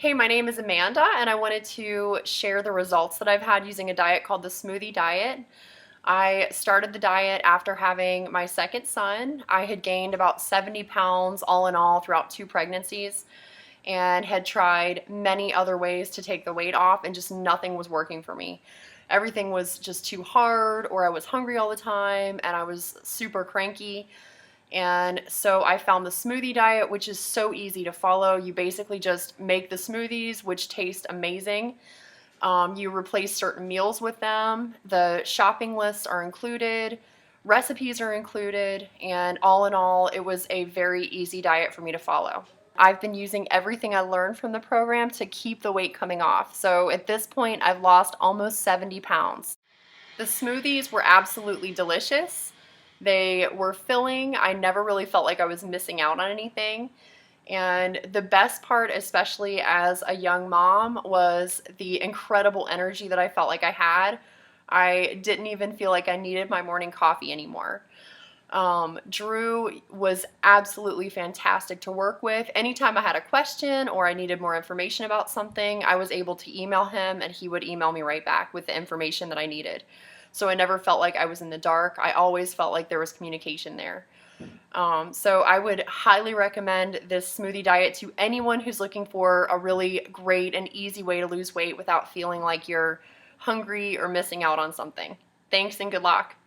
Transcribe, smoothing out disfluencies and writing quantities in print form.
Hey, my name is Amanda, and I wanted to share the results that I've had using a diet called the Smoothie Diet. I started the diet after having my second son. I had gained about 70 pounds all in all throughout 2 pregnancies and had tried many other ways to take the weight off, and just nothing was working for me. Everything was just too hard, or I was hungry all the time, and I was super cranky. And so I found the smoothie diet, which is so easy to follow. You basically just make the smoothies, which taste amazing. You replace certain meals with them. The shopping lists are included, recipes are included, and all in all, it was a very easy diet for me to follow. I've been using everything I learned from the program to keep the weight coming off. So at this point, I've lost almost 70 pounds. The smoothies were absolutely delicious. They were filling. I never really felt like I was missing out on anything. And the best part, especially as a young mom, was the incredible energy that I felt like I had. I didn't even feel like I needed my morning coffee anymore. Drew was absolutely fantastic to work with. Anytime I had a question or I needed more information about something, I was able to email him and he would email me right back with the information that I needed. So I never felt like I was in the dark. I always felt like there was communication there. So I would highly recommend this smoothie diet to anyone who's looking for a really great and easy way to lose weight without feeling like you're hungry or missing out on something. Thanks and good luck.